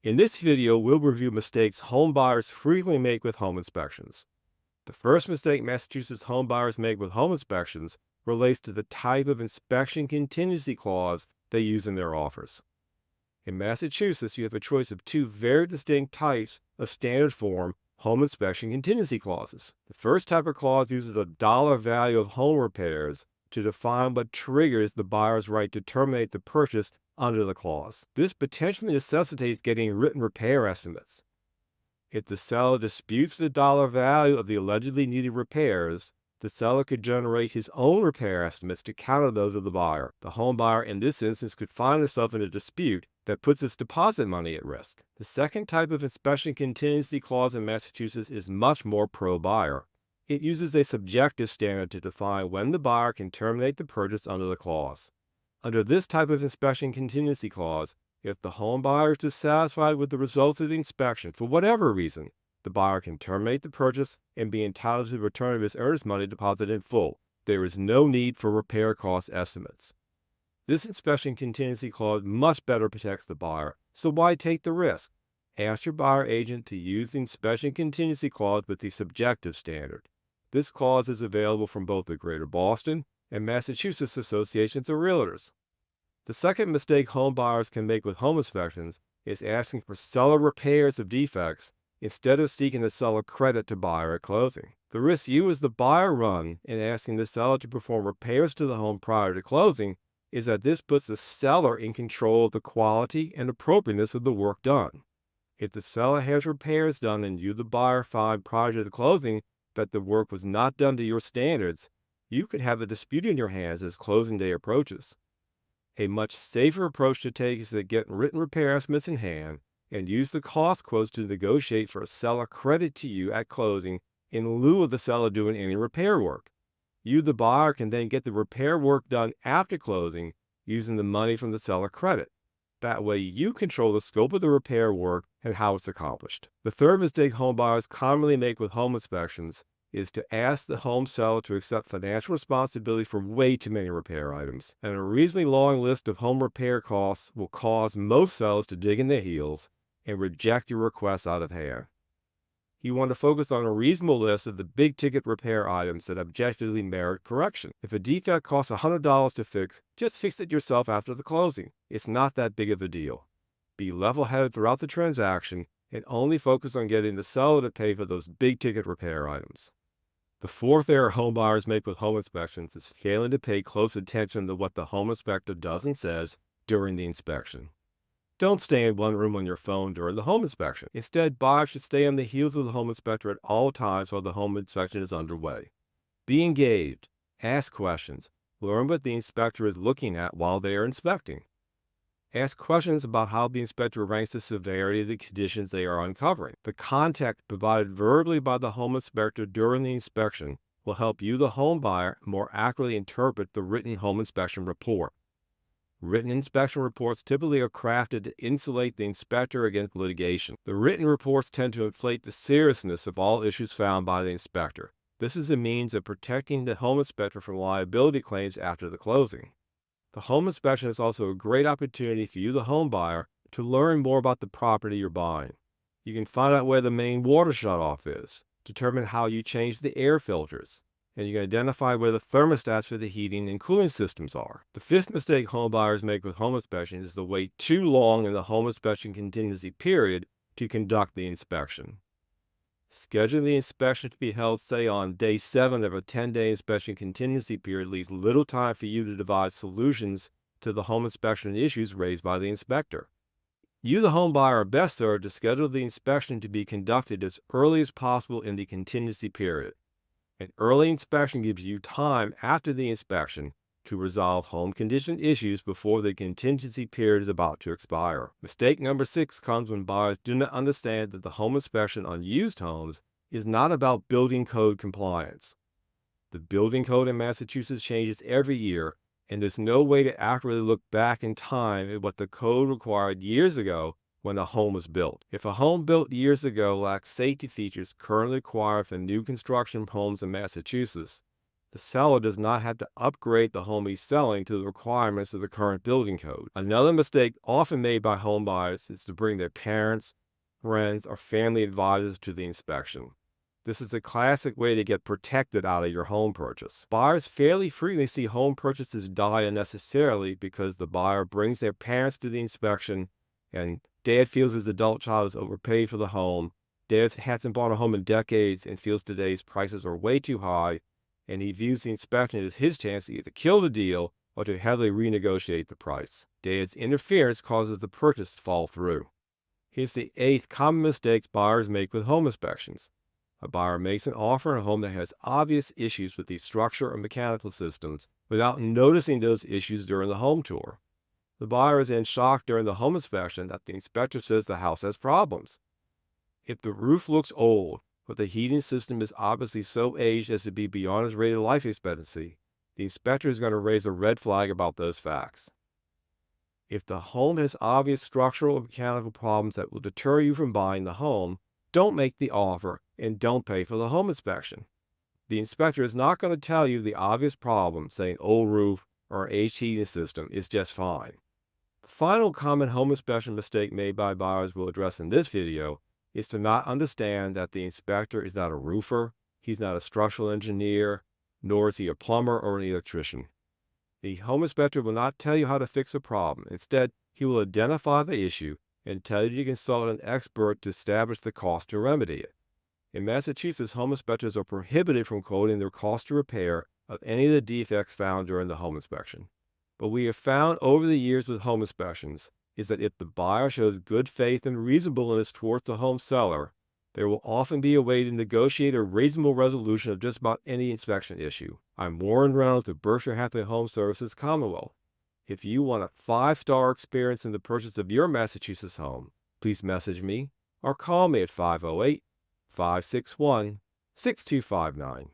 In this video, we'll review mistakes home buyers frequently make with home inspections. The first mistake Massachusetts home buyers make with home inspections relates to the type of inspection contingency clause they use in their offers. In Massachusetts, you have a choice of two very distinct types of standard form home inspection contingency clauses. The first type of clause uses a dollar value of home repairs to define what triggers the buyer's right to terminate the purchase under the clause. This potentially necessitates getting written repair estimates. If the seller disputes the dollar value of the allegedly needed repairs, the seller could generate his own repair estimates to counter those of the buyer. The home buyer in this instance could find himself in a dispute that puts his deposit money at risk. The second type of inspection contingency clause in Massachusetts is much more pro-buyer. It uses a subjective standard to define when the buyer can terminate the purchase under the clause. Under this type of inspection contingency clause, if the home buyer is dissatisfied with the results of the inspection for whatever reason, the buyer can terminate the purchase and be entitled to the return of his earnest money deposit in full. There is no need for repair cost estimates. This inspection contingency clause much better protects the buyer, so why take the risk? Ask your buyer agent to use the inspection contingency clause with the subjective standard. This clause is available from both the Greater Boston and Massachusetts Associations of Realtors. The second mistake home buyers can make with home inspections is asking for seller repairs of defects instead of seeking the seller credit to buyer at closing. The risk you as the buyer run in asking the seller to perform repairs to the home prior to closing is that this puts the seller in control of the quality and appropriateness of the work done. If the seller has repairs done and you, the buyer, find prior to the closing that the work was not done to your standards, you could have a dispute in your hands as closing day approaches. A much safer approach to take is to get written repair estimates in hand and use the cost quotes to negotiate for a seller credit to you at closing in lieu of the seller doing any repair work. You, the buyer, can then get the repair work done after closing using the money from the seller credit. That way, you control the scope of the repair work and how it's accomplished. The third mistake home buyers commonly make with home inspections is to ask the home seller to accept financial responsibility for way too many repair items. And a reasonably long list of home repair costs will cause most sellers to dig in their heels and reject your request out of hand. You want to focus on a reasonable list of the big-ticket repair items that objectively merit correction. If a defect costs $100 to fix, just fix it yourself after the closing. It's not that big of a deal. Be level-headed throughout the transaction and only focus on getting the seller to pay for those big-ticket repair items. The fourth error home buyers make with home inspections is failing to pay close attention to what the home inspector does and says during the inspection. Don't stay in one room on your phone during the home inspection. Instead, buyers should stay on the heels of the home inspector at all times while the home inspection is underway. Be engaged, ask questions, learn what the inspector is looking at while they are inspecting. Ask questions about how the inspector ranks the severity of the conditions they are uncovering. The context provided verbally by the home inspector during the inspection will help you, the home buyer, more accurately interpret the written home inspection report. Written inspection reports typically are crafted to insulate the inspector against litigation. The written reports tend to inflate the seriousness of all issues found by the inspector. This is a means of protecting the home inspector from liability claims after the closing. The home inspection is also a great opportunity for you, the home buyer, to learn more about the property you're buying. You can find out where the main water shutoff is, determine how you change the air filters, and you can identify where the thermostats for the heating and cooling systems are. The fifth mistake home buyers make with home inspections is to wait too long in the home inspection contingency period to conduct the inspection. Scheduling the inspection to be held, say, on day 7 of a 10-day inspection contingency period leaves little time for you to devise solutions to the home inspection issues raised by the inspector. You, the home buyer, are best served to schedule the inspection to be conducted as early as possible in the contingency period. An early inspection gives you time after the inspection to resolve home condition issues before the contingency period is about to expire. Mistake number 6 comes when buyers do not understand that the home inspection on used homes is not about building code compliance. The building code in Massachusetts changes every year, and there's no way to accurately look back in time at what the code required years ago when a home was built. If a home built years ago lacks safety features currently required for new construction homes in Massachusetts, The seller does not have to upgrade the home he's selling to the requirements of the current building code. Another mistake often made by home buyers is to bring their parents, friends, or family advisors to the inspection. This is a classic way to get protected out of your home purchase. Buyers fairly frequently see home purchases die unnecessarily because the buyer brings their parents to the inspection and dad feels his adult child is overpaid for the home. Dad hasn't bought a home in decades and feels today's prices are way too high, and he views the inspection as his chance to either kill the deal or to heavily renegotiate the price. Dad's interference causes the purchase to fall through. Here's the 8th common mistake buyers make with home inspections. A buyer makes an offer on a home that has obvious issues with the structure or mechanical systems without noticing those issues during the home tour. The buyer is then shocked during the home inspection that the inspector says the house has problems. If the roof looks old, but the heating system is obviously so aged as to be beyond its rated life expectancy, the inspector is going to raise a red flag about those facts. If the home has obvious structural or mechanical problems that will deter you from buying the home, don't make the offer and don't pay for the home inspection. The inspector is not going to tell you the obvious problem, say an old roof or an aged heating system, is just fine. The final common home inspection mistake made by buyers we'll address in this video is to not understand that the inspector is not a roofer, he's not a structural engineer, nor is he a plumber or an electrician. The home inspector will not tell you how to fix a problem. Instead, he will identify the issue and tell you to consult an expert to establish the cost to remedy it. In Massachusetts, home inspectors are prohibited from quoting their cost to repair of any of the defects found during the home inspection. What we have found over the years with home inspections is that if the buyer shows good faith and reasonableness towards the home seller, there will often be a way to negotiate a reasonable resolution of just about any inspection issue. I'm Warren Reynolds of Berkshire Hathaway Home Services Commonwealth. If you want a 5-star experience in the purchase of your Massachusetts home, please message me or call me at 508-561-6259.